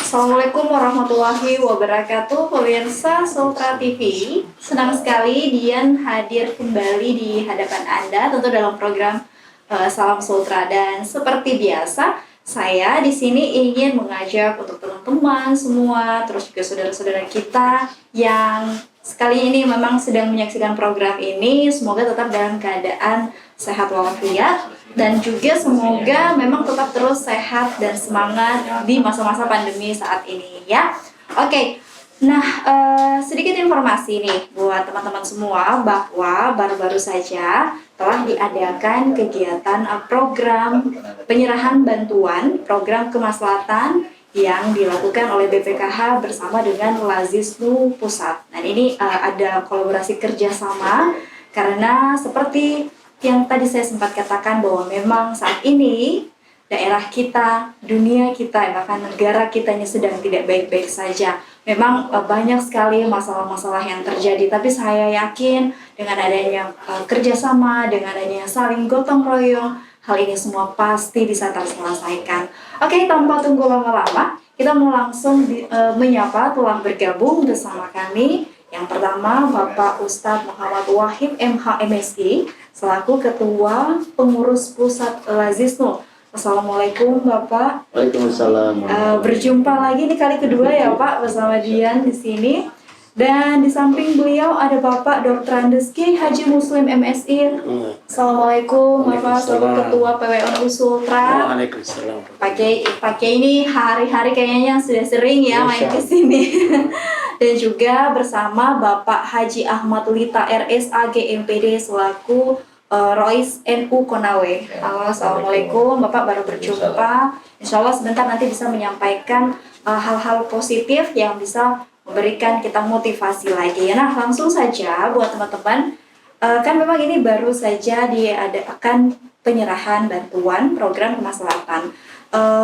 Assalamualaikum warahmatullahi wabarakatuh, pemirsa Sultra TV. Senang sekali Dian hadir kembali di hadapan Anda, tentu dalam program Salam Sultra. Dan seperti biasa, saya di sini ingin mengajak untuk teman-teman semua, terus juga saudara-saudara kita yang sekali ini memang sedang menyaksikan program ini, semoga tetap dalam keadaan sehat walafiat, dan juga semoga memang tetap terus sehat dan semangat di masa-masa pandemi saat ini ya. Oke, nah sedikit informasi nih buat teman-teman semua bahwa baru-baru saja telah diadakan kegiatan program penyerahan bantuan program kemaslahatan yang dilakukan oleh BPKH bersama dengan Lazisnu Pusat. Nah ini ada kolaborasi kerjasama karena seperti yang tadi saya sempat katakan bahwa memang saat ini daerah kita, dunia kita, bahkan negara kita ini sedang tidak baik-baik saja. Memang banyak sekali masalah-masalah yang terjadi, tapi saya yakin dengan adanya kerjasama, dengan adanya saling gotong royong, hal ini semua pasti bisa terselesaikan. Oke, tanpa tunggu lama-lama, kita mau langsung menyapa telah bergabung bersama kami. Yang pertama, Bapak Ustadz Muhammad Wahib MH MSI, selaku Ketua Pengurus Pusat Lazisnu. Assalamualaikum Bapak. Waalaikumsalam. Berjumpa lagi nih kali kedua ya Pak bersama Dian di sini. Dan di samping beliau ada Bapak Dr. Andeski Haji Muslim MSI. Assalamualaikum Bapak, selaku Ketua PWNU Sultra. Waalaikumsalam. Pakai ini hari-hari kayaknya sudah sering ya main ke sini. Dan juga bersama Bapak Haji Ahmad Lita RSAG MPD selaku Rois NU Konawe. Halo, assalamualaikum Bapak, baru berjumpa. Insya Allah sebentar nanti bisa menyampaikan hal-hal positif yang bisa memberikan kita motivasi lagi. Nah langsung saja buat teman-teman, kan memang ini baru saja diadakan penyerahan bantuan program kemaslahatan.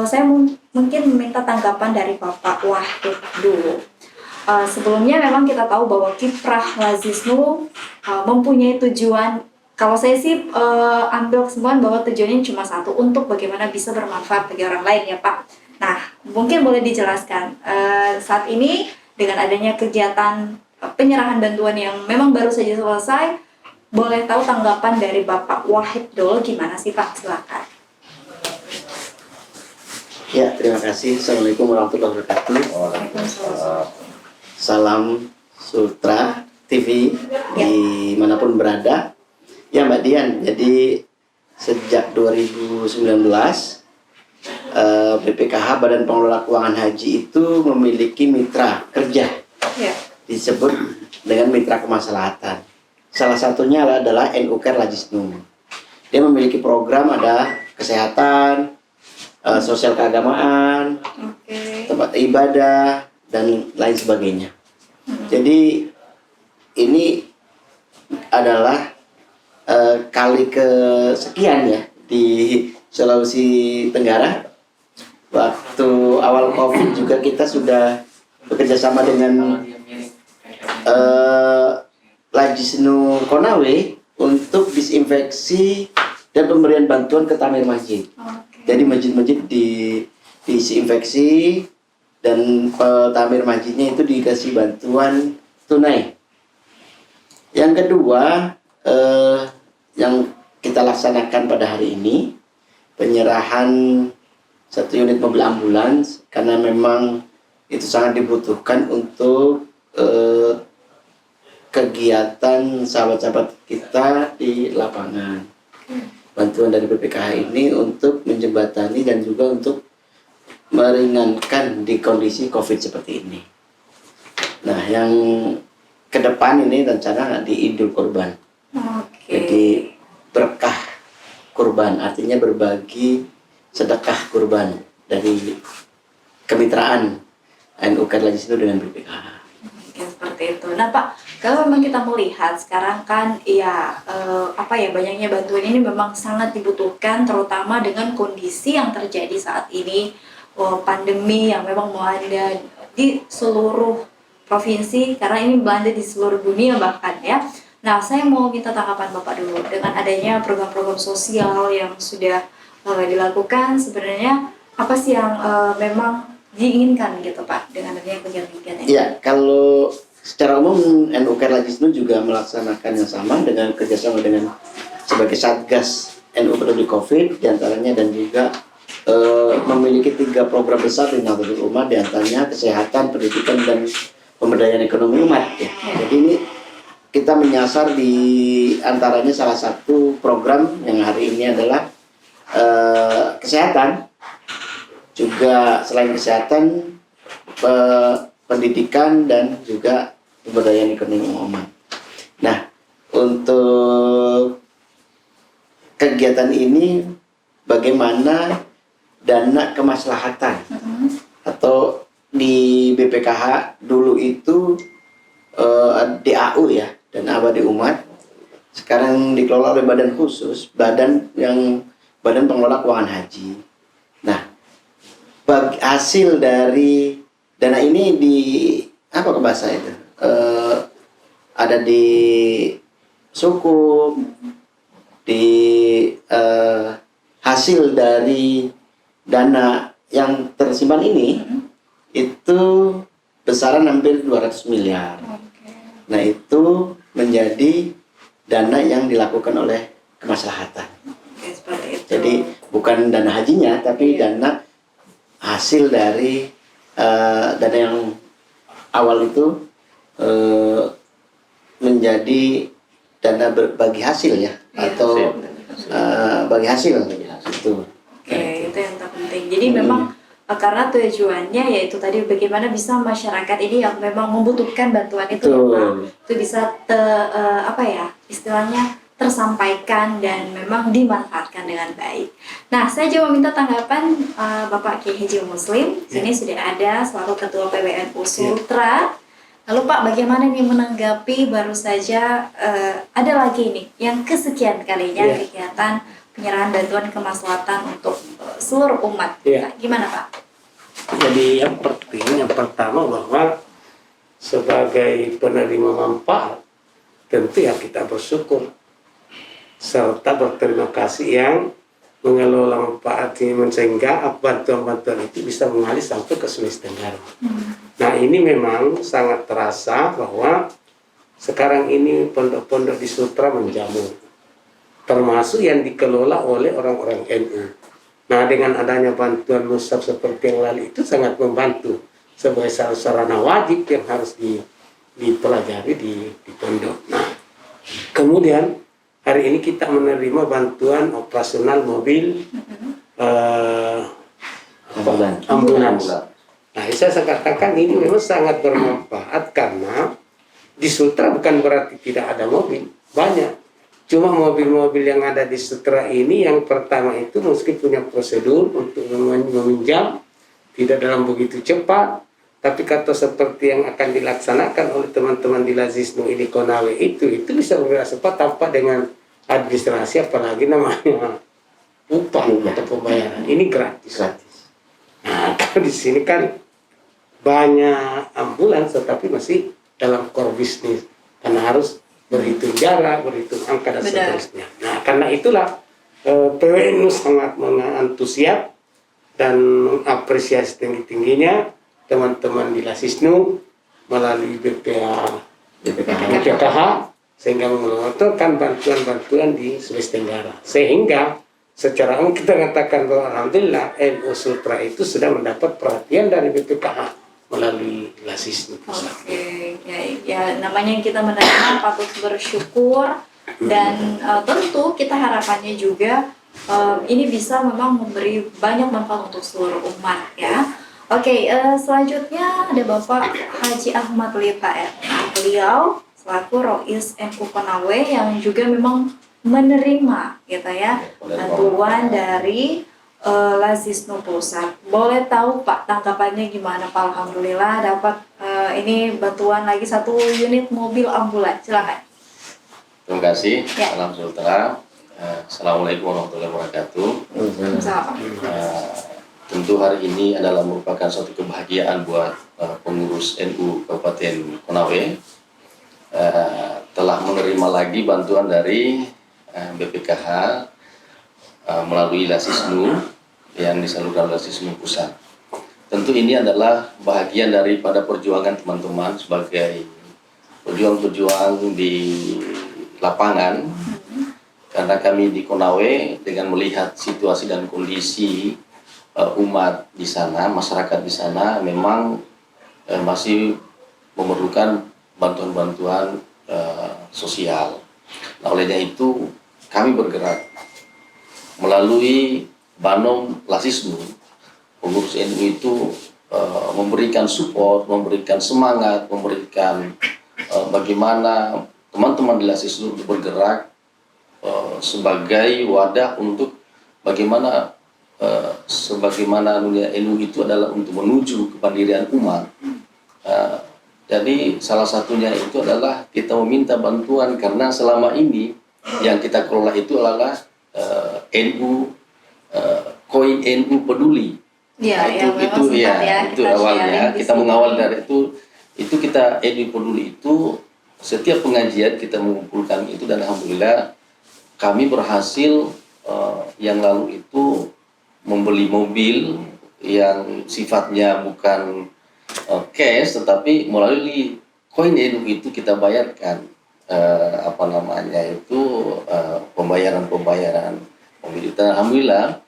Saya mungkin meminta tanggapan dari Bapak Wahid dulu. Sebelumnya memang kita tahu bahwa kiprah Lazisnu mempunyai tujuan, kalau saya sih ambil kesimpulan bahwa tujuannya cuma satu, untuk bagaimana bisa bermanfaat bagi orang lain ya Pak. Nah mungkin boleh dijelaskan saat ini dengan adanya kegiatan penyerahan bantuan yang memang baru saja selesai, boleh tahu tanggapan dari Bapak Wahid dulu gimana sih Pak, silakan. Ya, terima kasih. Assalamualaikum warahmatullahi wabarakatuh. Waalaikumsalam. Salam Sultra TV dimanapun berada. Ya Mbak Dian, jadi sejak 2019 BPKH Badan Pengelola Keuangan Haji itu memiliki mitra kerja, disebut dengan mitra kemaslahatan. Salah satunya adalah NU Care Lazisnu. Dia memiliki program, ada kesehatan, sosial keagamaan, tempat ibadah, dan lain sebagainya. Jadi ini adalah kali kesekian ya di Sulawesi Tenggara. Waktu awal COVID juga kita sudah bekerja sama dengan Lazisnu Konawe untuk disinfeksi dan pemberian bantuan ke Tamir Masjid. Jadi masjid-masjid disinfeksi dan Tamir Masjidnya itu dikasih bantuan tunai. Yang kedua yang kita laksanakan pada hari ini, penyerahan 1 unit mobil ambulans, karena memang itu sangat dibutuhkan untuk kegiatan sahabat-sahabat kita di lapangan. Bantuan dari BPKH ini untuk menjembatani dan juga untuk meringankan di kondisi COVID seperti ini. Nah, yang ke depan ini rencana di Idul Kurban. Jadi berkah kurban, artinya berbagi sedekah kurban dari kemitraan NU Care Lazisnu dengan BPKH. Seperti itu. Nah Pak, kalau memang kita melihat sekarang kan ya banyaknya bantuan ini memang sangat dibutuhkan, terutama dengan kondisi yang terjadi saat ini, pandemi yang memang melanda di seluruh provinsi, karena ini melanda di seluruh dunia bahkan ya. Nah saya mau minta tanggapan Bapak dulu dengan adanya program-program sosial yang sudah dilakukan. Sebenarnya apa sih yang memang diinginkan gitu Pak dengan adanya kegiatan-kegiatan ini? Ya, kalau secara umum NU Kerlajisnu juga melaksanakan yang sama dengan kerjasama dengan sebagai satgas NU peduli COVID diantaranya, dan juga memiliki 3 program besar di Nahdlatul Ummah, diantaranya kesehatan, pendidikan, dan pemberdayaan ekonomi umat. Ya. Jadi ini kita menyasar di antaranya salah satu program yang hari ini adalah kesehatan, juga selain kesehatan pendidikan dan juga pemberdayaan ekonomi umat. Nah, untuk kegiatan ini bagaimana dana kemaslahatan atau di BPKH dulu itu DAU ya, dana abadi umat, sekarang dikelola oleh badan khusus, badan pengelola keuangan haji. Nah, hasil dari dana ini di apa ke bahasa itu ada di suku, di hasil dari dana yang tersimpan ini itu besaran hampir 200 miliar. Nah, itu menjadi dana yang dilakukan oleh kemaslahatan. Seperti itu. Jadi bukan dana hajinya, tapi dana hasil dari dana yang awal itu menjadi dana berbagi hasil ya, atau bagi hasil itu. Oke, itu yang terpenting. Jadi memang karena tujuannya yaitu tadi bagaimana bisa masyarakat ini yang memang membutuhkan bantuan itu, itu bisa istilahnya tersampaikan dan memang dimanfaatkan dengan baik. Nah, saya juga minta tanggapan Bapak Kiai Haji Muslim. Sini sudah ada selaku Ketua PBNU Sultra. Lalu Pak, bagaimana nih menanggapi baru saja ada lagi nih yang kesekian kalinya kegiatan penyerahan bantuan kemaslahatan untuk seluruh umat. Gimana Pak? Jadi yang penting, yang pertama bahwa sebagai penerima manfaat tentu ya kita bersyukur serta berterima kasih yang mengelola manfaat ini sehingga bantuan-bantuan itu bisa mengalir sampai ke Sulawesi Tenggara. Nah, ini memang sangat terasa bahwa sekarang ini pondok-pondok di Sultra menjamur, termasuk yang dikelola oleh orang-orang NU. Nah, dengan adanya bantuan musab seperti yang lalu itu sangat membantu sebagai sarana wajib yang harus dipelajari di pondok. Nah, kemudian hari ini kita menerima bantuan operasional mobil ambulans. Nah, saya katakan ini memang sangat bermanfaat karena di Sultra bukan berarti tidak ada mobil, banyak. Cuma mobil-mobil yang ada di Sultra ini yang pertama itu meski punya prosedur untuk meminjam, tidak dalam begitu cepat, tapi kata seperti yang akan dilaksanakan oleh teman-teman di Lazisnu ini Konawe itu bisa bergerak cepat tanpa dengan administrasi, apalagi namanya upah atau pembayaran. Ini gratis. Nah, kalau di sini kan banyak ambulans tetapi masih dalam core bisnis karena harus berhitung jarak, berhitung angka dan seterusnya. Nah, karena itulah PWNU sangat mengantusias dan mengapresiasi tinggi-tingginya teman-teman di Lazisnu melalui BPKH sehingga mengelontorkan bantuan-bantuan di Sulawesi Tenggara. Sehingga secara umum kita katakan bahwa alhamdulillah NU Sultra itu sudah mendapat perhatian dari BPKH melalui Lazisnu. Oke, ya namanya kita menerima patut bersyukur dan tentu kita harapannya juga ini bisa memang memberi banyak manfaat untuk seluruh umat ya. Oke, selanjutnya ada Bapak Haji Ahmad Lipa ya. Beliau selaku Rois NU Konawe yang juga memang menerima gitu ya bantuan dari Lazisnu Pusat. Boleh tahu Pak tanggapannya gimana Pak? Alhamdulillah dapat ini bantuan lagi 1 unit mobil ambulans. Silakan. Terima kasih. Salam sejahtera. Assalamualaikum warahmatullahi wabarakatuh. Tentu hari ini adalah merupakan suatu kebahagiaan buat pengurus NU Kabupaten Konawe telah menerima lagi bantuan dari BPKH melalui Lazisnu yang disalurkan oleh Lazisnu Pusat. tentu ini adalah bahagian daripada perjuangan teman-teman sebagai pejuang-pejuang di lapangan. Karena kami di Konawe dengan melihat situasi dan kondisi umat di sana, masyarakat di sana memang masih memerlukan bantuan-bantuan sosial. Nah, olehnya itu kami bergerak melalui Banom Lasisnu. Pengurus NU itu memberikan support, memberikan semangat, memberikan bagaimana teman-teman di Lasisnu bergerak sebagai wadah untuk bagaimana sebagaimana NU itu adalah untuk menuju kemandirian umat. Jadi salah satunya itu adalah kita meminta bantuan karena selama ini yang kita kelola itu adalah NU koin NU peduli. Ya, Nah, itu kita awalnya sharing di kita sini. mengawal dari itu kita NU peduli itu setiap pengajian kita mengumpulkan itu dan alhamdulillah kami berhasil yang lalu itu membeli mobil yang sifatnya bukan cash tetapi melalui koin NU itu kita bayarkan pembayaran mobil itu. Alhamdulillah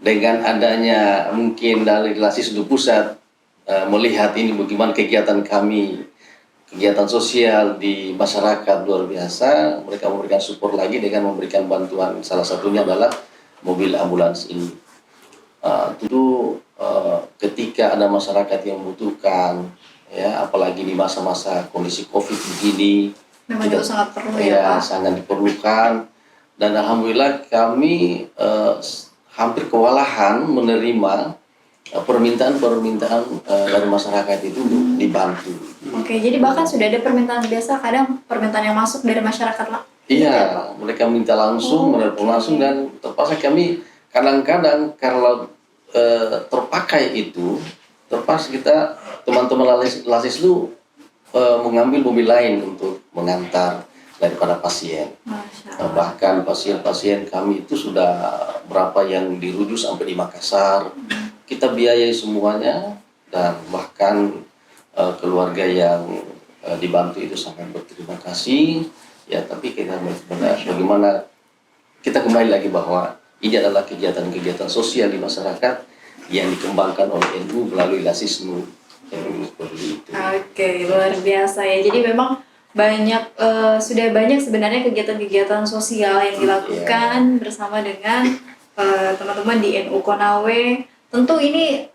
dengan adanya mungkin dari Lasisnu Pusat melihat ini bagaimana kegiatan kami, kegiatan sosial di masyarakat luar biasa, mereka memberikan support lagi dengan memberikan bantuan, salah satunya adalah mobil ambulans ini. Tentu ketika ada masyarakat yang membutuhkan, ya apalagi di masa-masa kondisi COVID begini, Memang itu sangat perlu ya, ya Pak. sangat diperlukan. Dan alhamdulillah kami hampir kewalahan menerima permintaan-permintaan dari masyarakat itu untuk dibantu. Oke, jadi bahkan sudah ada permintaan biasa, kadang permintaan yang masuk dari masyarakat lah. Iya, mereka minta langsung, menelpon langsung, dan terpaksa kami kadang-kadang kalau terpakai itu, terpaksa kita teman-teman Lasisnu mengambil mobil lain untuk mengantar daripada pasien. Masya Allah. Bahkan pasien-pasien kami itu sudah berapa yang dirujuk sampai di Makassar, kita biayai semuanya, dan bahkan keluarga yang dibantu itu sangat berterima kasih. Ya, tapi kita bagaimana kita kembali lagi bahwa ini adalah kegiatan-kegiatan sosial di masyarakat yang dikembangkan oleh NU melalui Lasisnu NU seperti itu. Oke, luar biasa ya. Jadi memang sudah banyak sebenarnya kegiatan-kegiatan sosial yang dilakukan bersama dengan teman-teman di NU Konawe. Tentu ini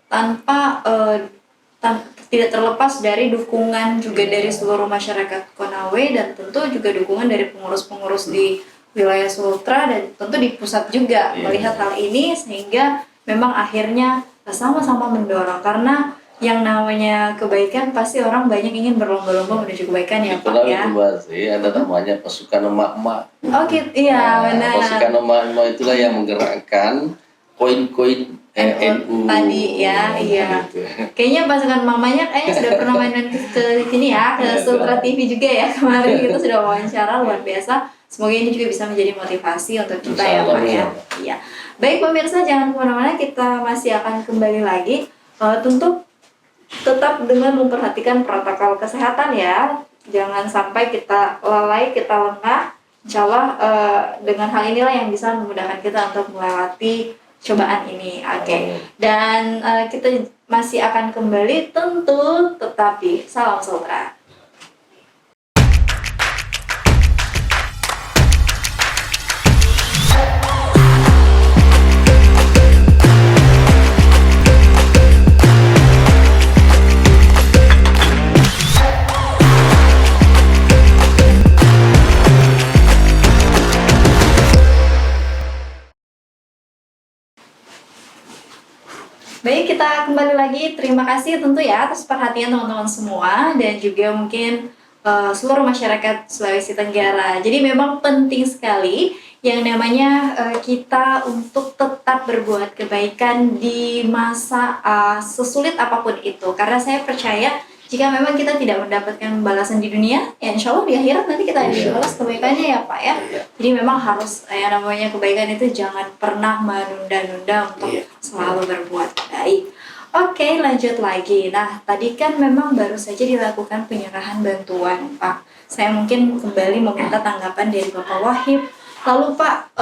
tidak terlepas dari dukungan juga dari seluruh masyarakat Konawe, dan tentu juga dukungan dari pengurus-pengurus di wilayah Sultra dan tentu di pusat juga melihat hal ini, sehingga memang akhirnya sama-sama mendorong, karena yang namanya kebaikan pasti orang banyak ingin berlomba-lomba menuju kebaikan ya Pak ya. Itu pasti ada namanya pasukan emak-emak. Oh gitu, iya benar. Pasukan emak-emak itulah yang menggerakkan koin-koin NU tadi ya, iya. Gitu. Kayaknya pasukan mamanya sudah pernah main ke sini ya, ke Sultra TV juga ya kemarin, kita sudah wawancara luar biasa. Semoga ini juga bisa menjadi motivasi untuk kita ya Pak ya. Iya. Baik pemirsa, jangan kemana-mana, kita masih akan kembali lagi. Tentu tetap dengan memperhatikan protokol kesehatan ya, jangan sampai kita lalai, kita lengah. Insya Allah dengan hal inilah yang bisa memudahkan kita untuk melewati cobaan ini. Oke. Dan kita masih akan kembali tentu, tetapi salam Sultra. Baik, kita kembali lagi. Terima kasih tentu ya atas perhatian teman-teman semua, dan juga mungkin seluruh masyarakat Sulawesi Tenggara. Jadi memang penting sekali yang namanya kita untuk tetap berbuat kebaikan di masa sesulit apapun itu. Karena saya percaya jika memang kita tidak mendapatkan balasan di dunia, ya insya Allah di akhirat nanti kita dibalas kebaikannya ya Pak ya. Jadi memang harus yang namanya kebaikan itu jangan pernah menunda-nunda untuk selalu berbuat baik. Oke, lanjut lagi. Nah, tadi kan memang baru saja dilakukan penyerahan bantuan, Pak. Saya mungkin kembali meminta tanggapan dari Bapak Wahib. Lalu Pak,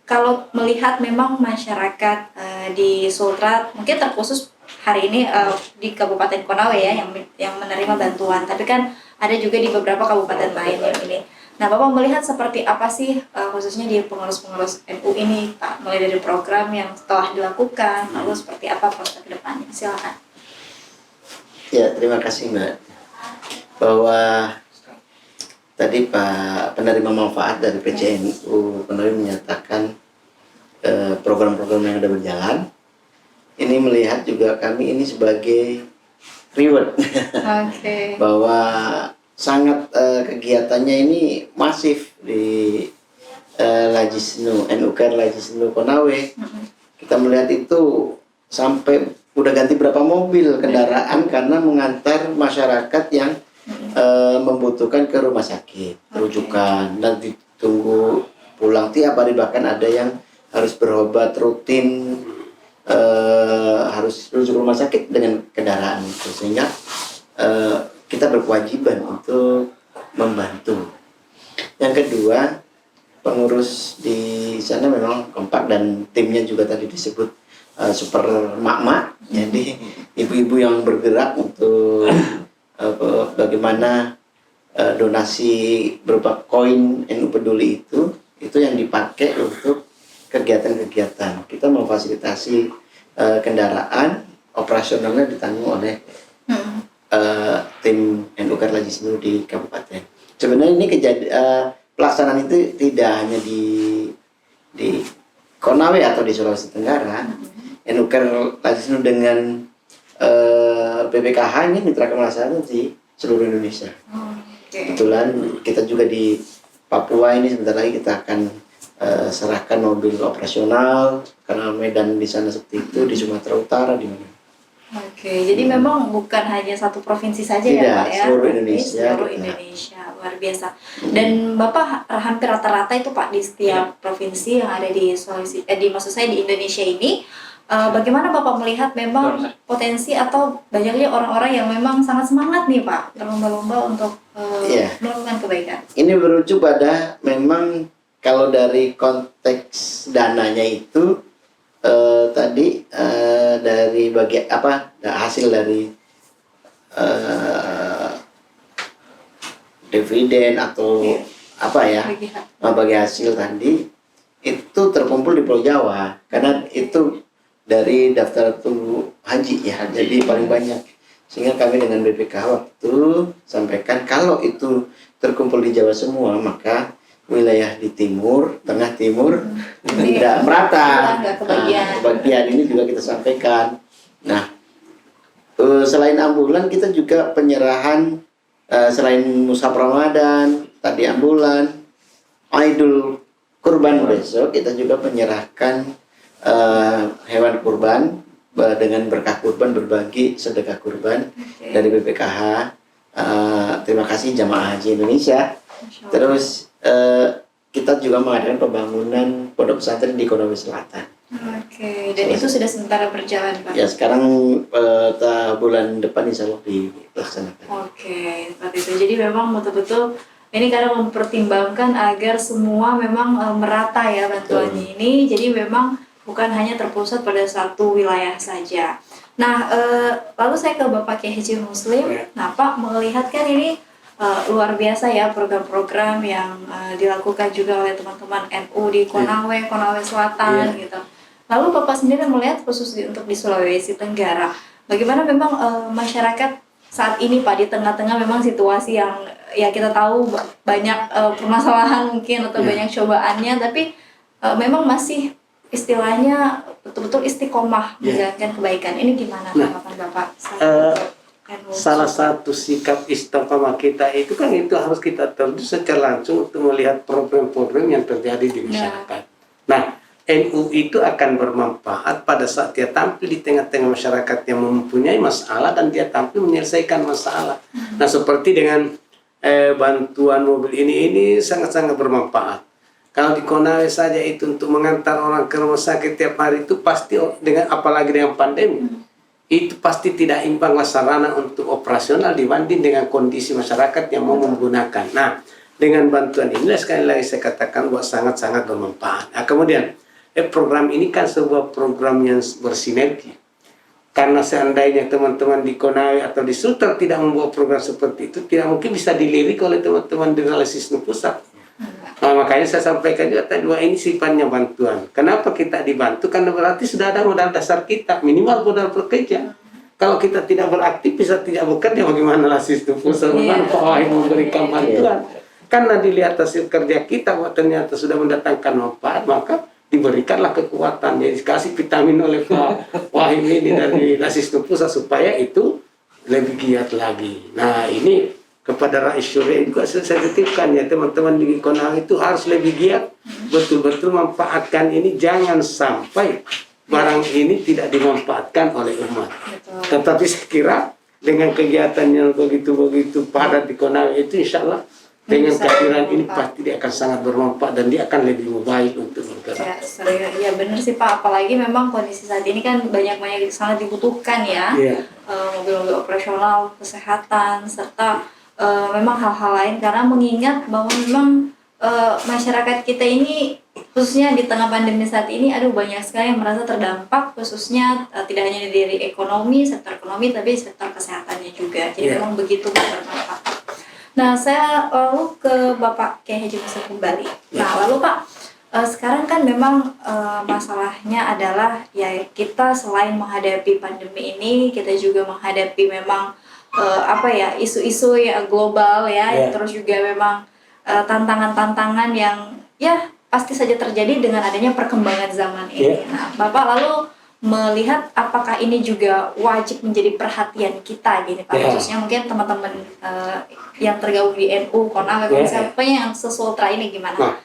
kalau melihat memang masyarakat di Sultra, mungkin terkhusus hari ini di Kabupaten Konawe ya yang menerima bantuan, tapi kan ada juga di beberapa kabupaten lain yang ini. Nah, Bapak melihat seperti apa sih khususnya di pengurus-pengurus NU ini, Pak? Mulai dari program yang telah dilakukan, lalu seperti apa prospek ke depannya? Silakan. Ya, terima kasih Mbak. Bahwa tadi Pak penerima manfaat dari PCNU Konawe menyatakan program-program yang ada berjalan. Ini melihat juga kami ini sebagai reward. Oke. Bahwa sangat kegiatannya ini masif di Lajisnu, NUK Lajisnu Konawe. Kita melihat itu sampai udah ganti berapa mobil kendaraan karena mengantar masyarakat yang membutuhkan ke rumah sakit, rujukan, dan ditunggu pulang tiap hari, bahkan ada yang harus berobat rutin, harus rujuk rumah sakit dengan kendaraan itu, sehingga kita berkewajiban untuk membantu. Yang kedua, pengurus di sana memang kompak dan timnya juga tadi disebut super mak-mak, jadi ibu-ibu yang bergerak untuk bagaimana donasi berupa koin NU Peduli itu yang dipakai untuk kegiatan-kegiatan. Kita memfasilitasi kendaraan, operasionalnya ditanggung oleh tim NU Karlajisnu di kabupaten. Sebenarnya ini pelaksanaan itu tidak hanya di Konawe atau di Sulawesi Tenggara. NU Karlajisnu dengan BPKH ini mitra kemaslahatan di seluruh Indonesia. Kebetulan kita juga di Papua ini sebentar lagi kita akan serahkan mobil operasional karena medan di sana seperti itu, di Sumatera Utara di mana. Oke, jadi memang bukan hanya satu provinsi saja Tidak, ya Pak ya, seluruh Indonesia. seluruh Indonesia, luar biasa. Dan Bapak hampir rata-rata itu Pak di setiap provinsi yang ada di Sulawesi, maksud saya di Indonesia ini, bagaimana Bapak melihat memang potensi atau banyaknya orang-orang yang memang sangat semangat nih Pak berlomba-lomba untuk melakukan kebaikan? Ini berujuk pada memang kalau dari konteks dananya itu tadi dari hasil dari dividen atau bagi hasil tadi itu terkumpul di Pulau Jawa karena itu dari daftar tunggu haji ya, jadi paling banyak, sehingga kami dengan BPKH waktu sampaikan kalau itu terkumpul di Jawa semua maka wilayah di timur, tengah timur tidak merata. Kebagian ini juga kita sampaikan. Nah, selain ambulan kita juga penyerahan selain Mushaf Ramadan, tadi ambulan, Idul Kurban besok kita juga menyerahkan hewan kurban dengan berkah kurban, berbagi sedekah kurban dari BPKH. Terima kasih Jamaah Haji Indonesia. Terus kita juga mengadakan pembangunan pondok pesantren di Konawe Selatan. Oke, dan itu sudah sementara berjalan Pak? Ya, sekarang bulan depan insya Allah dilaksanakan. Oke, seperti itu. Jadi memang betul-betul ini karena mempertimbangkan agar semua memang merata ya bantuannya ini. Jadi memang bukan hanya terpusat pada satu wilayah saja. Nah, lalu saya ke Bapak Kiai Haji Muslim. Nah Pak, melihat kan ini luar biasa ya program-program yang dilakukan juga oleh teman-teman NU di Konawe Selatan gitu. Lalu Bapak sendiri melihat khusus untuk di Sulawesi Tenggara, bagaimana memang masyarakat saat ini Pak di tengah-tengah memang situasi yang ya kita tahu banyak permasalahan mungkin atau banyak cobaannya, tapi memang masih istilahnya betul-betul istiqomah menjalankan kebaikan. Ini gimana tanggapan Bapak? Salah satu sikap istiqomah kita itu kan itu harus kita tentu secara langsung untuk melihat problem-problem yang terjadi di masyarakat. Nah, NU itu akan bermanfaat pada saat dia tampil di tengah-tengah masyarakat yang mempunyai masalah dan dia tampil menyelesaikan masalah. Nah, seperti dengan bantuan mobil ini sangat-sangat bermanfaat. Kalau di Konawe saja itu untuk mengantar orang ke rumah sakit tiap hari itu pasti dengan apalagi dengan pandemi. itu pasti tidak imbanglah sarana untuk operasional dibanding dengan kondisi masyarakat yang mau menggunakan. Nah, dengan bantuan inilah sekali lagi saya katakan bahwa sangat-sangat bermanfaat. Nah, kemudian program ini kan sebuah program yang bersinergi. Karena seandainya teman-teman di Konawe atau di Sultra tidak membuat program seperti itu, tidak mungkin bisa dilirik oleh teman-teman di Realisisme Pusat. Nah, makanya saya sampaikan juga tadi bahwa ini sifatnya bantuan. Kenapa kita dibantu? Karena berarti sudah ada modal dasar kita, minimal modal bekerja. Kalau kita tidak beraktif, bisa tidak bekerja, bagaimana Realisisme Pusat? Bagaimana Pak Wahid memberikan bantuan? Karena dilihat hasil kerja kita, bahwa ternyata sudah mendatangkan manfaat, maka diberikanlah kekuatan. Jadi kasih vitamin oleh Pak Wahid ini dari Realisisme Pusat supaya itu lebih giat lagi. Nah, ini kepada Rais Syuriah juga saya titipkan ya, teman-teman di Konawe itu harus lebih giat, betul-betul manfaatkan ini, jangan sampai barang ini tidak dimanfaatkan oleh umat. Tetapi saya kira dengan kegiatan yang begitu-begitu padat di Konawe itu, insya Allah dengan kehadiran ini pasti dia akan sangat bermanfaat dan dia akan lebih baik untuk bergerak. Ya benar sih Pak, apalagi memang kondisi saat ini kan banyak sangat dibutuhkan ya, mobil-mobil operasional, kesehatan, serta memang hal-hal lain, karena mengingat bahwa memang masyarakat kita ini khususnya di tengah pandemi saat ini banyak sekali yang merasa terdampak, khususnya tidak hanya dari sektor ekonomi tapi sektor kesehatannya juga, jadi memang begitu bermanfaat. Nah, saya lalu ke Bapak Kiai Haji Muslim kembali. Nah, lalu Pak, sekarang kan memang masalahnya adalah ya kita selain menghadapi pandemi ini, kita juga menghadapi memang isu-isu yang global ya, terus juga memang tantangan-tantangan yang ya pasti saja terjadi dengan adanya perkembangan zaman ini. Nah, Bapak lalu melihat apakah ini juga wajib menjadi perhatian kita gini Pak, khususnya mungkin teman-teman yang tergabung di NU, Konawe, yang sesultra ini gimana?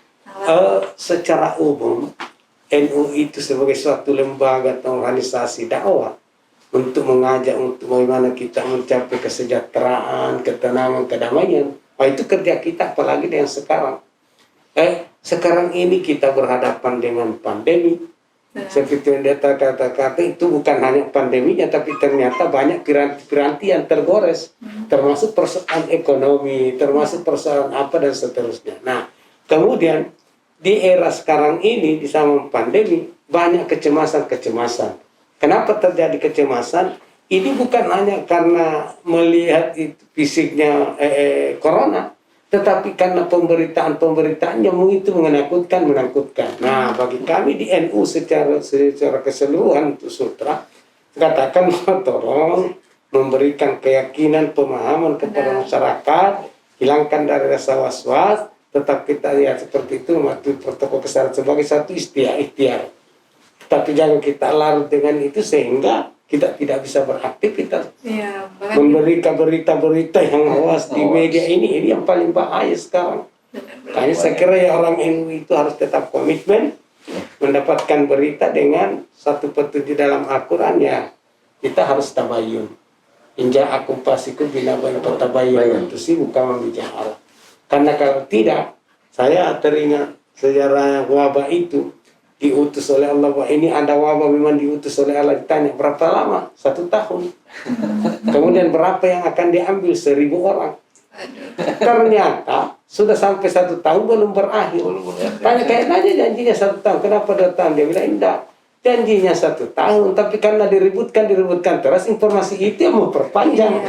Secara umum NU itu sebagai suatu lembaga atau organisasi dakwah untuk mengajak untuk bagaimana kita mencapai kesejahteraan, ketenangan, kedamaian. Itu kerja kita, apalagi dengan sekarang. Sekarang ini kita berhadapan dengan pandemi. Seperti yang dia kata-kata, itu bukan hanya pandeminya, tapi ternyata banyak piranti yang tergores, termasuk persoalan ekonomi, termasuk persoalan apa dan seterusnya. Nah, kemudian di era sekarang ini di zaman pandemi banyak kecemasan. Kenapa terjadi kecemasan? Ini bukan hanya karena melihat fisiknya corona, tetapi karena pemberitaan yang itu menakutkan. Nah, bagi kami di NU secara keseluruhan untuk Sultra, katakan tolong memberikan keyakinan, pemahaman kepada masyarakat, hilangkan dari rasa was-was, tetap kita lihat seperti itu, mematuhi protokol kesehatan sebagai satu ikhtiar. Tapi jangan kita larut dengan itu sehingga kita tidak bisa beraktivitas. Memberikan berita-berita yang hoax di media ini yang paling bahaya sekarang. Makanya saya kira ya orang NU itu harus tetap komitmen mendapatkan berita dengan satu petunjuk dalam Al-Quran ya. Kita harus tabayun. Inja akum fasikum binabain tabayun, itu sih bukan membicara. Karena kalau tidak, saya teringat sejarah wabah itu diutus oleh Allah, bahwa ini ada wabah memang diutus oleh Allah. Ditanya berapa lama? 1 tahun. Kemudian berapa yang akan diambil? 1000 orang. Ternyata sudah sampai 1 tahun belum berakhir. Tanya janjinya 1 tahun, kenapa 2 tahun? Dia bilang enggak, janjinya 1 tahun, tapi karena diributkan terus informasi itu yang memperpanjang.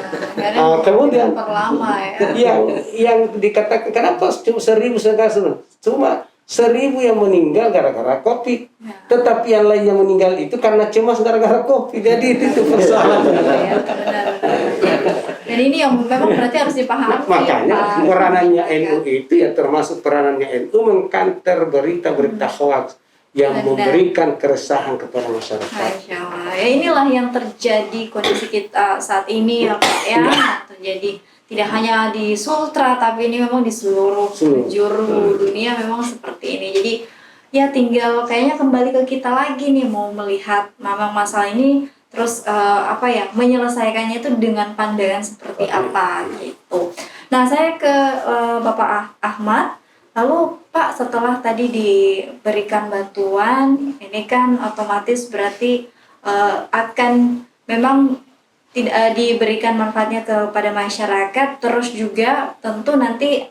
Kemudian yang dikatakan kenapa cuma 1000 sekarang? Cuma 1000 yang meninggal gara-gara COVID, tetapi yang lain yang meninggal itu karena cemas gara-gara COVID. Jadi itu persoalan. Dan ini yang memang berarti harus dipahami. Makanya peranannya NU itu ya, termasuk peranannya NU mengkanter berita-berita hoax yang memberikan keresahan kepada masyarakat. Masya Allah. Ya inilah yang terjadi kondisi kita saat ini ya Pak ya. Terjadi tidak hanya di Sultra, tapi ini memang di seluruh penjuru dunia memang seperti ini. Jadi ya tinggal kayaknya kembali ke kita lagi nih, mau melihat memang masalah ini terus menyelesaikannya itu dengan pandangan seperti apa gitu. Nah, saya ke Bapak Ahmad. Lalu Pak, setelah tadi diberikan bantuan, ini kan otomatis berarti akan memang tidak diberikan manfaatnya kepada masyarakat, terus juga tentu nanti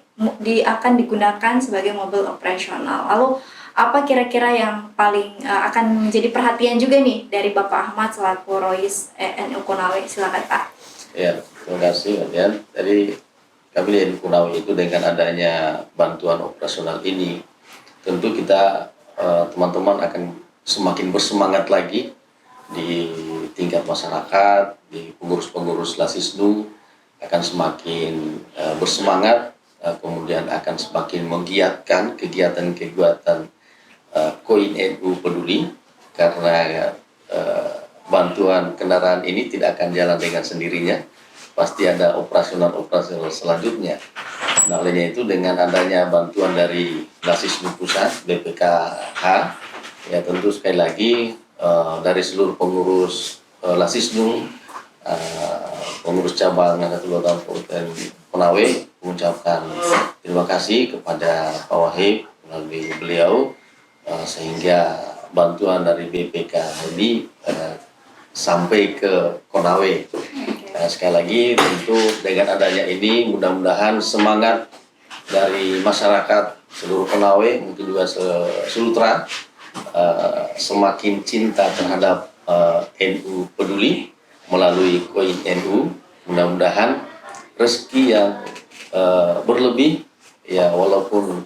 akan digunakan sebagai mobil operasional. Lalu apa kira-kira yang paling akan menjadi perhatian juga nih dari Bapak Ahmad selaku Rois NU Konawe? Silakan Pak. Ya, terima kasih Mbak Dian. Jadi kami di NU Konawe itu dengan adanya bantuan operasional ini, tentu kita teman-teman akan semakin bersemangat lagi di tingkat masyarakat, di pengurus-pengurus Lasisnu akan semakin bersemangat, kemudian akan semakin menggiatkan kegiatan-kegiatan Koin NU Peduli, karena bantuan kendaraan ini tidak akan jalan dengan sendirinya, pasti ada operasional selanjutnya. Nah, olehnya itu dengan adanya bantuan dari Lasisnu Pusat, BPKH, ya tentu sekali lagi dari seluruh pengurus Lasisnu, pengurus cabang Nahdlatul Ulama Kabupaten Konawe mengucapkan terima kasih kepada Pak Wahib melalui beliau, sehingga bantuan dari BPK ini sampai ke Konawe. Sekali lagi tentu dengan adanya ini mudah-mudahan semangat dari masyarakat seluruh Konawe, mungkin juga Sultra, semakin cinta terhadap NU Peduli melalui Koin NU. Mudah-mudahan rezeki yang berlebih, ya walaupun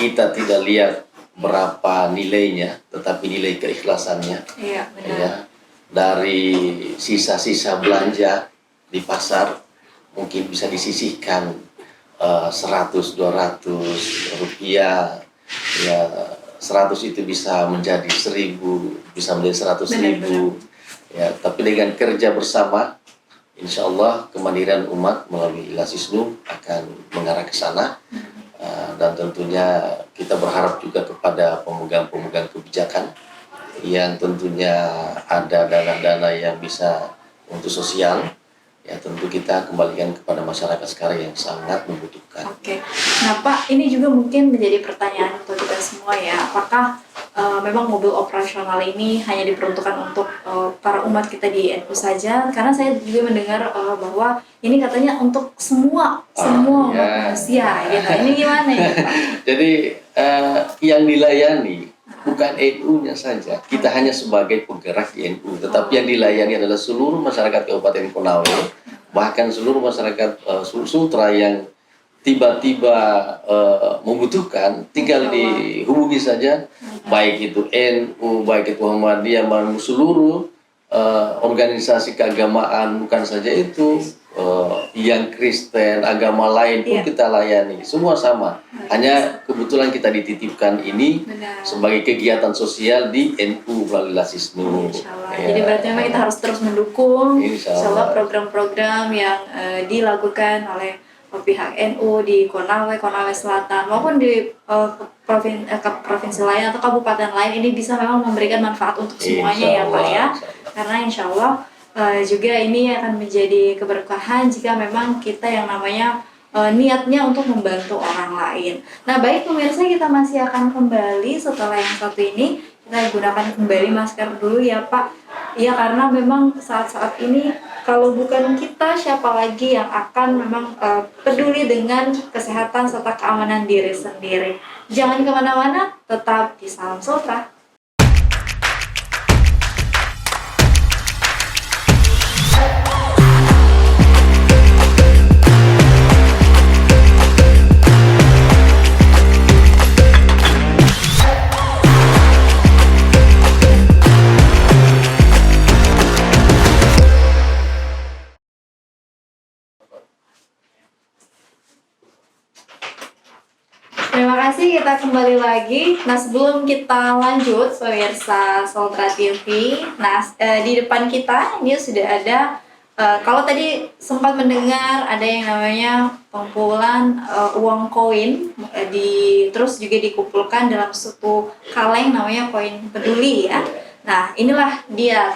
kita tidak lihat berapa nilainya, tetapi nilai keikhlasannya. Iya, benar. Ya, dari sisa-sisa belanja di pasar mungkin bisa disisihkan 100-200 rupiah, ya 100 itu bisa menjadi 1000, bisa menjadi 100.000, ya. Tapi dengan kerja bersama, insya Allah kemandirian umat melalui Lasisnu akan mengarah ke sana. Dan tentunya kita berharap juga kepada pemegang-pemegang kebijakan yang tentunya ada dana-dana yang bisa untuk sosial, ya tentu kita kembalikan kepada masyarakat sekarang yang sangat membutuhkan. Oke. Nah Pak, ini juga mungkin menjadi pertanyaan untuk kita semua ya. Apakah memang mobil operasional ini hanya diperuntukkan untuk para umat kita di NU saja? Karena saya juga mendengar bahwa ini katanya untuk semua umat manusia gitu. Ini gimana ya Pak? Jadi yang dilayani bukan NU-nya saja. Kita hanya sebagai penggerak di NU, tetapi yang dilayani adalah seluruh masyarakat Kabupaten Konawe, bahkan seluruh masyarakat Sultra yang tiba-tiba membutuhkan, tinggal dihubungi saja, baik itu NU, baik itu Muhammadiyah, seluruh organisasi keagamaan, bukan saja itu, yang Kristen, agama lain pun kita layani, semua sama. Hanya kebetulan kita dititipkan ini sebagai kegiatan sosial di NU melalui Lasisnu. Ya. Jadi berarti memang kita harus terus mendukung insyaallah program-program yang dilakukan oleh pihak NU di Konawe Selatan maupun di provinsi lain atau kabupaten lain, ini bisa memang memberikan manfaat untuk semuanya ya Pak ya. Karena insya Allah juga ini akan menjadi keberkahan jika memang kita yang namanya niatnya untuk membantu orang lain. Nah baik pemirsa, kita masih akan kembali setelah yang satu ini. Kita gunakan kembali masker dulu ya Pak. Ya karena memang saat-saat ini kalau bukan kita, siapa lagi yang akan memang peduli dengan kesehatan serta keamanan diri sendiri. Jangan kemana-mana, tetap di Salam Sultra. Terima kasih, kita kembali lagi. Nah sebelum kita lanjut pemirsa Sultra TV, nah di depan kita ini sudah ada kalau tadi sempat mendengar ada yang namanya pengumpulan uang koin, terus juga dikumpulkan dalam suatu kaleng namanya koin peduli ya. Nah inilah dia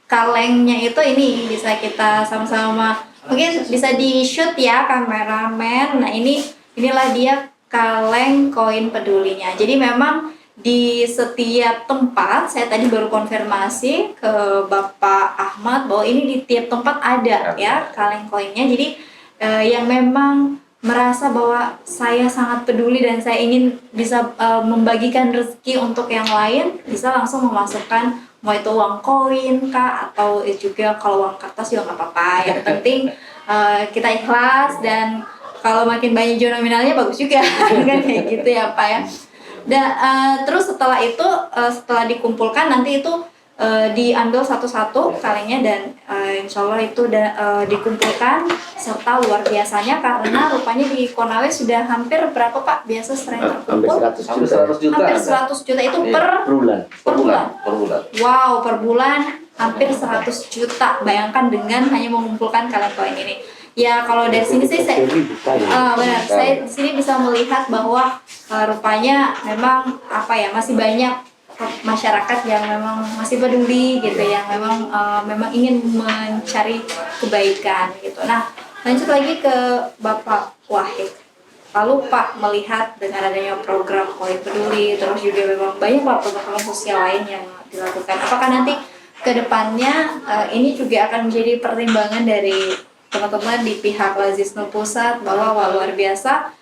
kalengnya itu, ini bisa kita sama-sama mungkin bisa di shoot ya kameramen. Nah inilah dia kaleng koin pedulinya. Jadi memang di setiap tempat, saya tadi baru konfirmasi ke Bapak Ahmad bahwa ini di tiap tempat ada ya kaleng koinnya. Jadi yang memang merasa bahwa saya sangat peduli dan saya ingin bisa membagikan rezeki untuk yang lain, bisa langsung memasukkan mau itu uang koin kah atau juga kalau uang kertas juga nggak apa-apa. Yang penting kita ikhlas, dan kalau makin banyak juga nominalnya bagus juga kan kayak gitu ya Pak ya. Dan terus setelah itu setelah dikumpulkan nanti itu diambil satu-satu kalengnya, dan insya Allah itu dikumpulkan. Serta luar biasanya karena rupanya di Konawe sudah hampir berapa Pak biasa sering Hampir terkumpul? 100 Hampir juta 100 juta. Hampir ada. 100 juta itu Iya. per bulan. Per bulan. Per bulan. Wow, per bulan hampir 100 juta. Bayangkan dengan hanya mengumpulkan kaleng koin ini. Ya kalau dari sini sih saya benar, saya di sini bisa melihat bahwa rupanya memang apa ya, masih banyak masyarakat yang memang masih peduli gitu, yang memang ingin mencari kebaikan gitu. Nah, lanjut lagi ke Bapak Wahid. Lalu Pak melihat dengan adanya program Koin Peduli, terus juga memang banyak Pak program sosial lain yang dilakukan. Apakah nanti ke depannya ini juga akan menjadi pertimbangan dari teman-teman di pihak Lazisno Pusat bahwa wah, luar biasa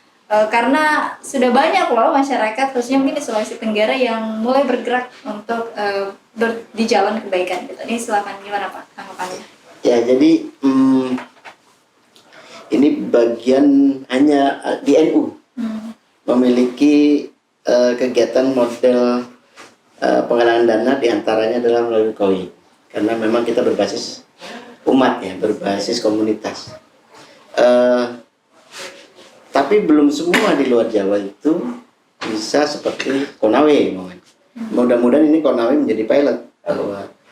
karena sudah banyak loh masyarakat khususnya mungkin di Sulawesi Tenggara yang mulai bergerak untuk di jalan kebaikan gitu. Ini silakan, gimana Pak tanggapannya? Ya, jadi ini bagian hanya di NU memiliki kegiatan model penggalangan dana, diantaranya adalah melalui koin, karena memang kita berbasis umat ya, berbasis komunitas. Tapi belum semua di luar Jawa itu bisa seperti Konawe. Mudah-mudahan ini Konawe menjadi pilot,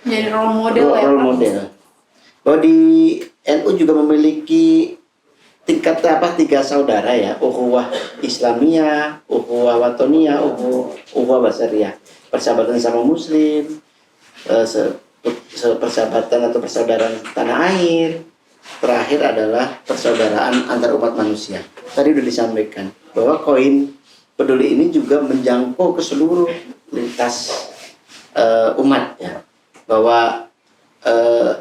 Jadi role model ya role Pak? model. Bahwa di NU juga memiliki tingkat 3 saudara ya, ukhuwah Islamiyah, ukhuwah Watoniyah, ukhuwah Basariyah, persahabatan sama Muslim, persahabatan atau persaudaraan tanah air. Terakhir adalah persaudaraan antar umat manusia. Tadi sudah disampaikan bahwa koin peduli ini juga menjangkau ke seluruh lintas umat ya. Bahwa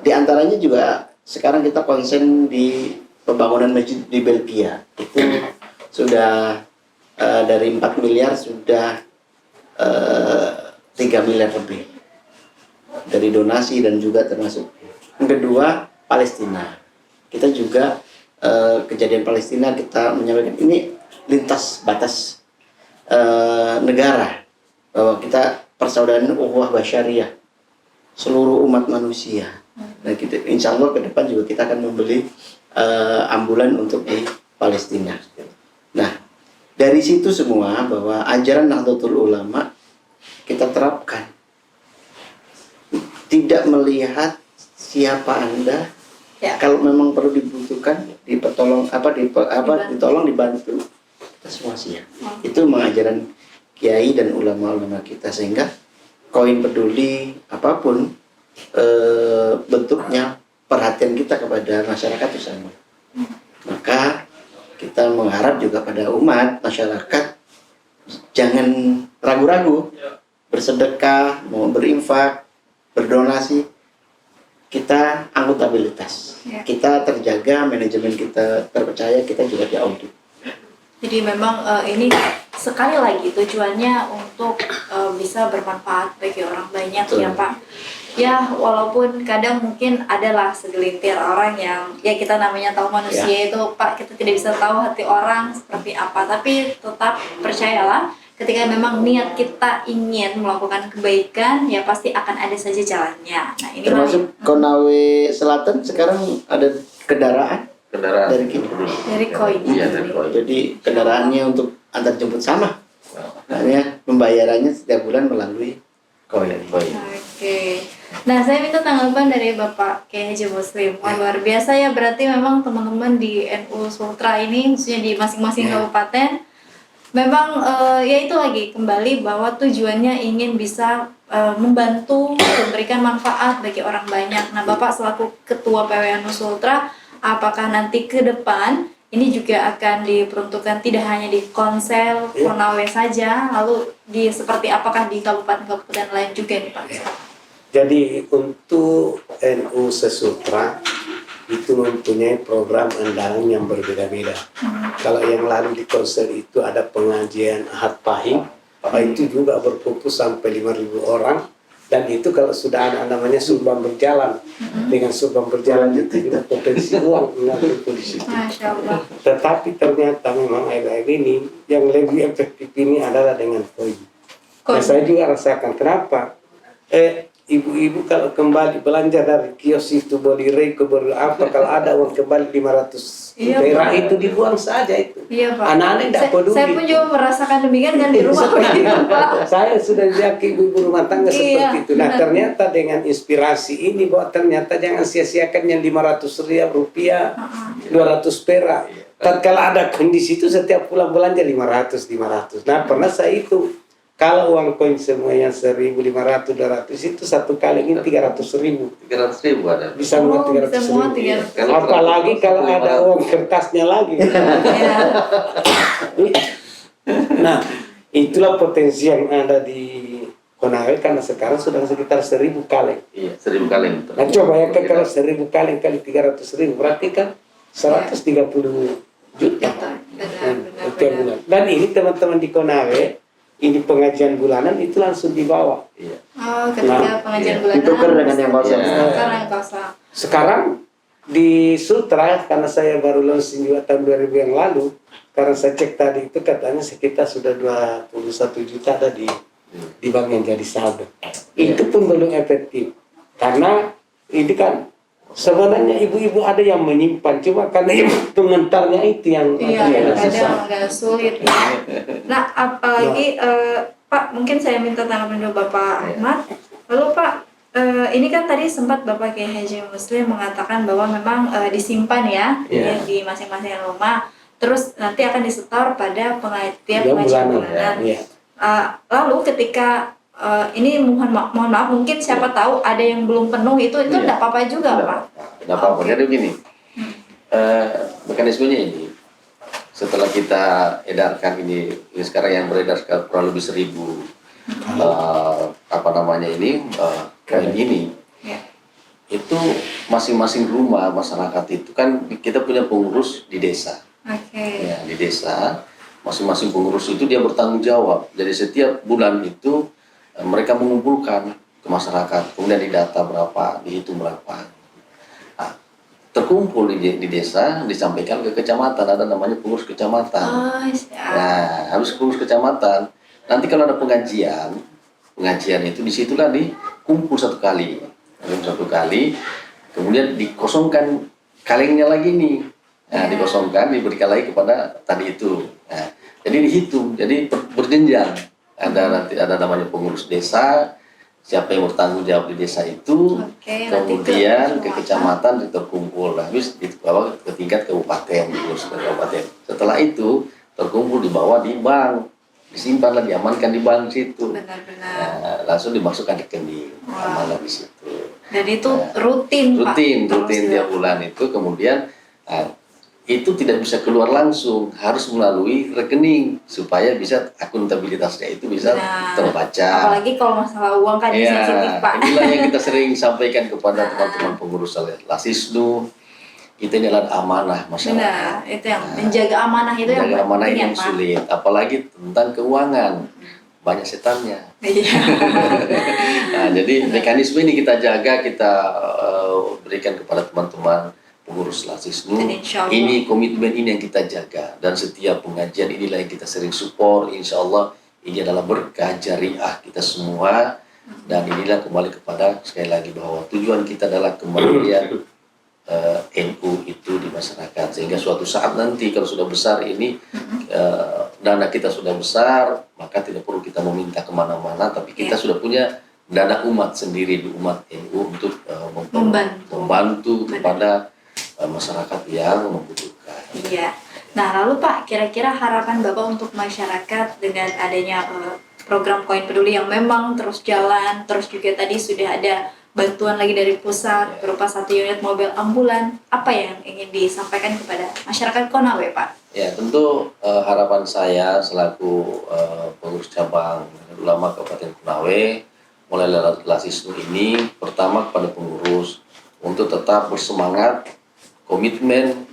diantaranya juga sekarang kita konsen di pembangunan masjid di Belgia. Itu sudah dari 4 miliar sudah 3 miliar lebih dari donasi dan juga termasuk. Yang kedua, Palestina. Kita juga kejadian Palestina kita menyampaikan ini lintas batas negara, bahwa kita persaudaraan ukhuwah basyariah seluruh umat manusia. Dan kita insya Allah ke depan juga kita akan membeli ambulan untuk di Palestina. Nah, dari situ semua bahwa ajaran Nahdlatul Ulama kita terapkan, tidak melihat siapa Anda. Ya. Kalau memang perlu dibutuhkan, ditolong, dibantu, kita semua siap. Itu mengajaran kiai dan ulama-ulama kita, sehingga koin peduli apapun bentuknya, perhatian kita kepada masyarakat itu sama. Maka kita mengharap juga pada umat masyarakat jangan ragu-ragu bersedekah, mau berinfak, berdonasi. Kita akuntabilitas, kita terjaga, manajemen kita terpercaya, kita juga diaudit. Jadi memang ini sekali lagi tujuannya untuk bisa bermanfaat bagi orang banyak. Betul. Ya Pak. Ya walaupun kadang mungkin adalah segelintir orang yang ya kita namanya tahu manusia itu Pak, kita tidak bisa tahu hati orang seperti apa, tapi tetap percayalah ketika memang niat kita ingin melakukan kebaikan ya pasti akan ada saja jalannya. Nah ini Termasuk Konawe Selatan sekarang ada kendaraan dari kita. dari koin. Iya, dari koin. Jadi kendaraannya untuk antar jemput sama. Makanya pembayarannya setiap bulan melalui koin. Oke. Nah, saya minta tanggapan dari Bapak Kiai Haji Muslim. Wah, luar biasa ya, berarti memang teman-teman di NU Sultra ini, khususnya di masing-masing kabupaten, memang ya itu lagi kembali bahwa tujuannya ingin bisa membantu memberikan manfaat bagi orang banyak. Nah, Bapak selaku Ketua PWNU Sultra, apakah nanti ke depan ini juga akan diperuntukkan tidak hanya di Konsel Konawe saja, lalu seperti apakah di kabupaten-kabupaten lain juga nih Pak? Jadi untuk NU Sesutra itu mempunyai program andalan yang berbeda-beda. Kalau yang lalu di Konsel itu ada pengajian Ahad Pahing, itu juga berkumpul sampai 5.000 orang. Dan itu kalau sudah ada namanya sumbang berjalan, dengan sumbang berjalan itu juga potensi uang mengatur di situ. Masya Allah. Tetapi ternyata memang air-air ini yang lebih efektif ini adalah dengan koin. Nah, saya juga rasakan kenapa ibu-ibu kalau kembali belanja dari kios itu beli reko beli apa, kalau ada uang kembali 500 perak itu dibuang saja itu. Iya Pak. Anak-anak tidak peduli. Saya pun juga merasakan demikian kan di rumah Pak. Saya sudah lihat ibu-ibu rumah tangga seperti itu. Nah ternyata dengan inspirasi ini bahwa ternyata jangan sia-siakan yang 500 rupiah, 200 perak. Tatkala ada kondisi itu setiap pulang belanja 500. Nah pernah saya itu. Kalau uang koin semuanya 1.500, 200 itu satu kali ini 300.000. 300.000 ada. Bisa muat 300.000. Iya. Apalagi kalau ada uang kertasnya lagi. Nah, itulah potensi yang ada di Konawe karena sekarang sudah sekitar 1.000 kaleng. Iya, 1.000 kaleng. Nah, coba ya kalau 1.000 kaleng kali 300.000 berarti kan 130 juta. Setiap bulan. Dan ini teman-teman di Konawe ini pengajian bulanan itu langsung dibawa. Iya. Oh, ketika pengajian bulanan Ditukar dengan yang kosong. Yang kosong. Sekarang di Sutra, karena saya baru launching juga tahun 2000 yang lalu, karena saya cek tadi itu katanya sekitar sudah 21 juta ada di bank yang jadi saldo. Itu pun belum efektif. Karena ini kan sebenarnya ibu-ibu ada yang menyimpan, cuma karena pengentarnya itu yang kadang agak sulit ya. Nah, apalagi Pak, mungkin saya minta tanggapan dulu Bapak Ahmad. Lalu Pak, ini kan tadi sempat Bapak Kiai Haji Muslim mengatakan bahwa memang disimpan ya di masing-masing rumah, terus nanti akan disetor pada tiap pengajian bulanan. Lalu ketika ini mohon maaf mungkin siapa tahu ada yang belum penuh itu tidak apa-apa juga Pak. Tidak apa-apa. Jadi begini, mekanismenya ini setelah kita edarkan ini sekarang yang beredar kurang lebih 1.000 koin ini itu masing-masing rumah masyarakat itu kan kita punya pengurus di desa. Ya, di desa masing-masing pengurus itu dia bertanggung jawab. Jadi setiap bulan itu mereka mengumpulkan ke masyarakat, kemudian didata berapa, dihitung berapa. Nah, terkumpul di desa, disampaikan ke kecamatan, ada namanya pengurus kecamatan. Nah, habis pengurus kecamatan, nanti kalau ada pengajian itu disitulah dikumpul satu kali, kemudian dikosongkan kalengnya lagi nih. Nah, dikosongkan, diberikan lagi kepada tadi itu. Nah, jadi dihitung, jadi berjenjang. Nanti ada namanya pengurus desa, siapa yang bertanggung jawab di desa itu, kemudian ke kecamatan terkumpul, habis dibawa ke tingkat kabupaten, diurus ke kabupaten. Setelah itu terkumpul dibawa di bank, disimpanlah, diamankan di bank situ. Nah, langsung dimasukkan ke rekening, amanah di situ. Dan itu rutin Pak? Rutin tiap bulan itu, kemudian itu tidak bisa keluar langsung, harus melalui rekening supaya bisa akuntabilitasnya itu bisa terbaca. Apalagi kalau masalah uang kan sensitif Pak. Inilah yang kita sering sampaikan kepada teman-teman pengurus Lasisnu. Kita ini adalah amanah masyarakat. Benar, itu yang menjaga amanah itu yang menjaga amanah penting, yang sulit, apalagi tentang keuangan. Banyak setannya. Nah, jadi mekanisme ini kita jaga, kita berikan kepada teman-teman pengurus Lasisnu. Ini komitmen ini yang kita jaga, dan setiap pengajian inilah yang kita sering support. Insya Allah ini adalah berkah jariah kita semua, dan inilah kembali kepada sekali lagi bahwa tujuan kita adalah kembalian NU itu di masyarakat, sehingga suatu saat nanti kalau sudah besar ini dana kita sudah besar, maka tidak perlu kita meminta kemana-mana, tapi kita sudah punya dana umat sendiri, umat NU untuk membantu kepada masyarakat yang membutuhkan. Iya. Nah, lalu Pak, kira-kira harapan Bapak untuk masyarakat dengan adanya program Koin Peduli yang memang terus jalan, terus juga tadi sudah ada bantuan lagi dari pusat berupa 1 unit mobil ambulan. Apa yang ingin disampaikan kepada masyarakat Konawe, Pak? Ya, tentu harapan saya selaku pengurus cabang ulama Kabupaten Konawe mulai Lasisnu ini, pertama kepada pengurus untuk tetap bersemangat, komitmen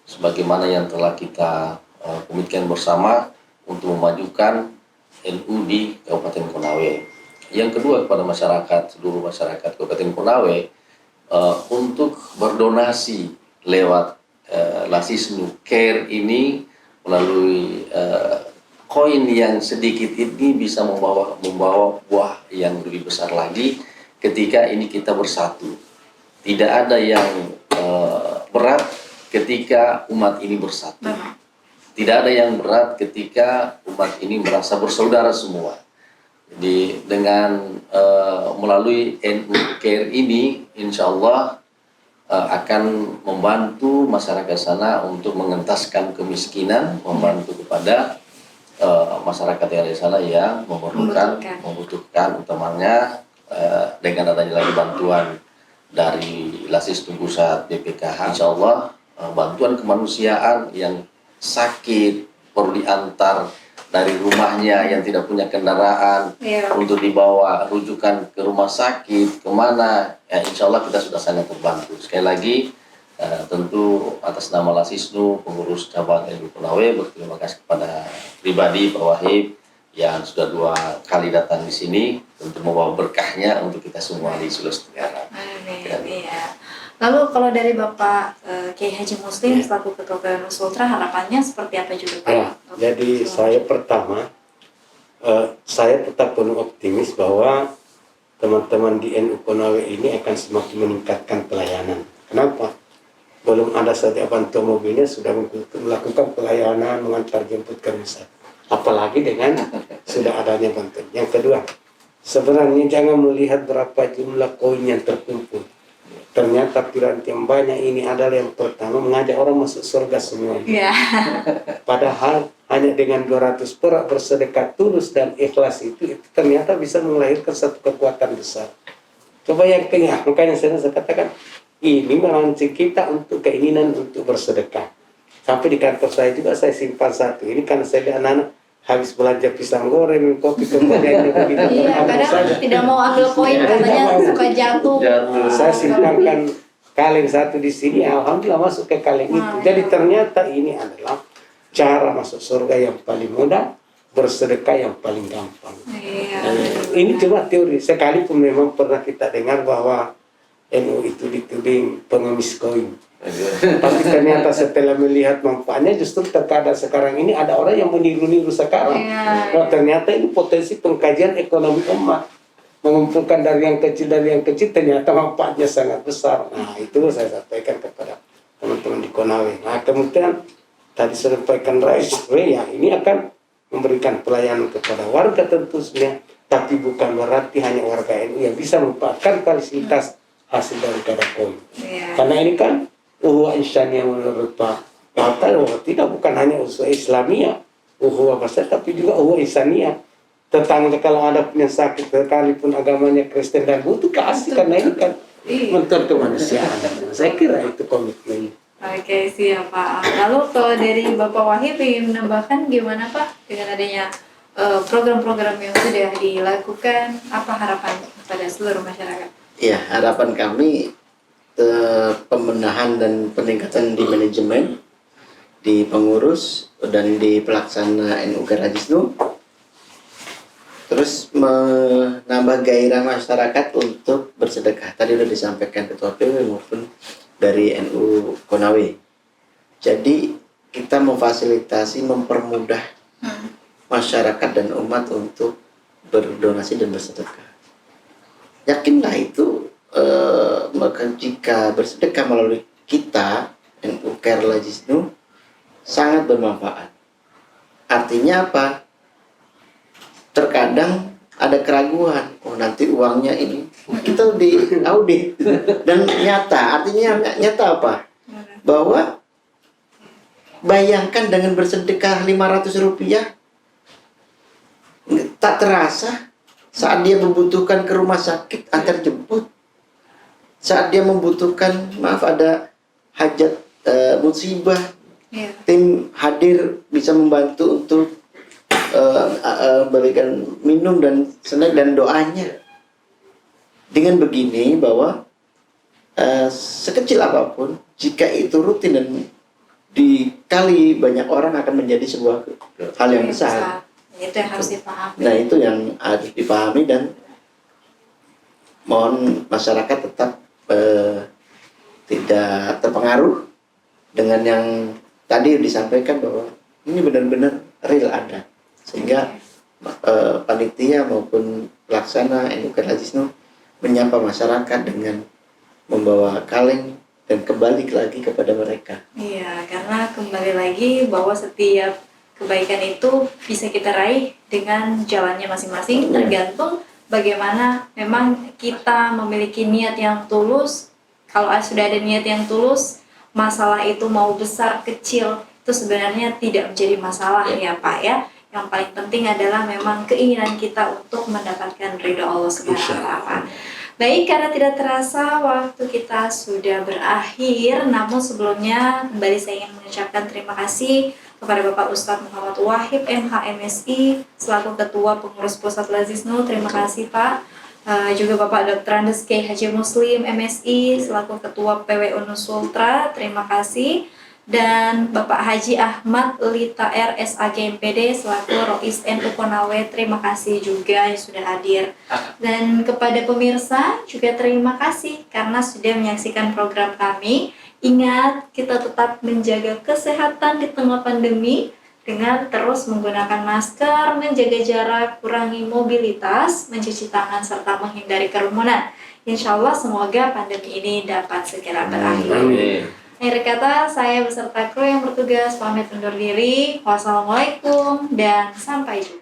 sebagaimana yang telah kita komitmen bersama untuk memajukan NU di Kabupaten Konawe. Yang kedua kepada masyarakat, seluruh masyarakat Kabupaten Konawe untuk berdonasi lewat Lasisnu Care ini melalui koin yang sedikit ini bisa membawa buah yang lebih besar lagi ketika ini kita bersatu. Tidak ada yang berat ketika umat ini bersatu. Tidak ada yang berat ketika umat ini merasa bersaudara semua. Jadi dengan melalui NU Care ini, insya Allah akan membantu masyarakat sana untuk mengentaskan kemiskinan, membantu kepada masyarakat yang ada di sana yang membutuhkan utamanya dengan adanya lagi bantuan dari Lasisnu Pusat BPKH, insya Allah bantuan kemanusiaan yang sakit perlu diantar dari rumahnya yang tidak punya kendaraan untuk dibawa rujukan ke rumah sakit kemana, ya insya Allah kita sudah sangat terbantu. Sekali lagi tentu atas nama Lasisnu pengurus cabang NU Konawe berterima kasih kepada pribadi Pak Wahib yang sudah 2 kali datang di sini untuk membawa berkahnya untuk kita semua di Sulawesi Tenggara. Iya. Lalu kalau dari Bapak Kiai Haji Muslim selaku Ketua PWNU Sultra, harapannya seperti apa juga Pak? Ya, jadi saya pertama, saya tetap penuh optimis bahwa teman-teman di NU Konawe ini akan semakin meningkatkan pelayanan. Kenapa? Belum ada saja bantuan mobilnya sudah melakukan pelayanan mengantar jemput ke rumah. Apalagi dengan sudah adanya bantuan. Yang kedua, sebenarnya jangan melihat berapa jumlah koin yang terkumpul. Ternyata piranti yang banyak ini adalah yang pertama mengajak orang masuk surga semua. Iya. Padahal hanya dengan 200 perak bersedekah tulus dan ikhlas itu ternyata bisa melahirkan satu kekuatan besar. Coba yang ketiga, makanya saya katakan ini memancing kita untuk keinginan untuk bersedekah. Sampai di kantor saya juga saya simpan satu. Ini karena saya lihat anak-anak habis belanja pisang goreng, kopi, kemudian begitu. Iya, kadang tidak mau ambil koin katanya suka jatuh. Saya simpankan kaleng satu di sini, alhamdulillah masuk ke kaleng itu. Jadi ternyata ini adalah cara masuk surga yang paling mudah, bersedekah yang paling gampang. Iya. Ini cuma teori. Sekalipun memang pernah kita dengar bahwa NU itu dituding pengemis koin. Tapi ternyata setelah melihat manfaatnya justru terkadang sekarang ini ada orang yang meniru-niru sekarang. Nah, ternyata ini potensi pengkajian ekonomi umat. Mengumpulkan dari yang kecil ternyata manfaatnya sangat besar. Nah itu saya sampaikan kepada teman-teman di Konawe. Nah kemudian tadi saya sampaikan Rais ya ini akan memberikan pelayanan kepada warga tentu sebenarnya. Tapi bukan berarti hanya warga NU yang bisa memanfaatkan fasilitas hasil daripada koin. Karena ini kan Insaniyah menurut Pak Hatta, tidak bukan hanya usaha Islamiyah, besar, tapi juga Insaniyah. Tetangga kalau ada punya sakit, sekalipun agamanya Kristen dan butuh kasih, karena ini kan mentor kemanusiaan. Saya kira itu komitmen. Oke, siap Pak. Lalu kalau dari Bapak Wahid ingin menambahkan gimana Pak dengan adanya program-program yang sudah dilakukan, apa harapan kepada seluruh masyarakat? Ya, harapan kami pembenahan dan peningkatan di manajemen, di pengurus dan di pelaksana NU Lasisnu, terus menambah gairah masyarakat untuk bersedekah. Tadi sudah disampaikan Ketua PW maupun dari NU Konawe. Jadi kita memfasilitasi, mempermudah masyarakat dan umat untuk berdonasi dan bersedekah. Yakinlah itu maka jika bersedekah melalui kita NU Care Lasisnu sangat bermanfaat. Artinya apa? Terkadang ada keraguan, nanti uangnya ini kita di audit dan nyata. Artinya nyata apa? Bahwa bayangkan dengan bersedekah 500 rupiah tak terasa saat dia membutuhkan ke rumah sakit antar jemput saat dia membutuhkan, maaf ada hajat musibah, Iya. tim hadir bisa membantu untuk memberikan minum dan snack dan doanya. Dengan begini bahwa sekecil apapun, jika itu rutin dan dikali banyak orang akan menjadi sebuah hal yang besar. Itu yang harus dipahami. Nah itu yang harus dipahami dan mohon masyarakat tetap tidak terpengaruh dengan yang tadi disampaikan bahwa ini benar-benar real ada, sehingga panitia maupun pelaksana Edukan Lazisnu menyapa masyarakat dengan membawa kaleng dan kembali lagi kepada mereka. Iya, karena kembali lagi bahwa setiap kebaikan itu bisa kita raih dengan jalannya masing-masing, tergantung bagaimana memang kita memiliki niat yang tulus. Kalau sudah ada niat yang tulus, masalah itu mau besar kecil itu sebenarnya tidak menjadi masalah ya Pak ya. Yang paling penting adalah memang keinginan kita untuk mendapatkan ridho Allah Subhanahu wa Ta'ala. Baik, karena tidak terasa waktu kita sudah berakhir, namun sebelumnya kembali saya ingin mengucapkan terima kasih kepada Bapak Ustadz Muhammad Wahib MHMSI selaku Ketua Pengurus Pusat Lazisnu. Terima kasih Pak. Juga Bapak Dr. Andes K. Haji Muslim MSI selaku Ketua PWU Nusultra. Terima kasih. Dan Bapak Haji Ahmad Lita R. SAG MPD selaku Rois NU Konawe, terima kasih juga yang sudah hadir. Dan kepada pemirsa juga terima kasih karena sudah menyaksikan program kami. Ingat, kita tetap menjaga kesehatan di tengah pandemi dengan terus menggunakan masker, menjaga jarak, kurangi mobilitas, mencuci tangan, serta menghindari kerumunan. Insya Allah semoga pandemi ini dapat segera berakhir. Amin. Akhir kata, saya beserta kru yang bertugas pamit undur diri. Wassalamualaikum dan sampai jumpa.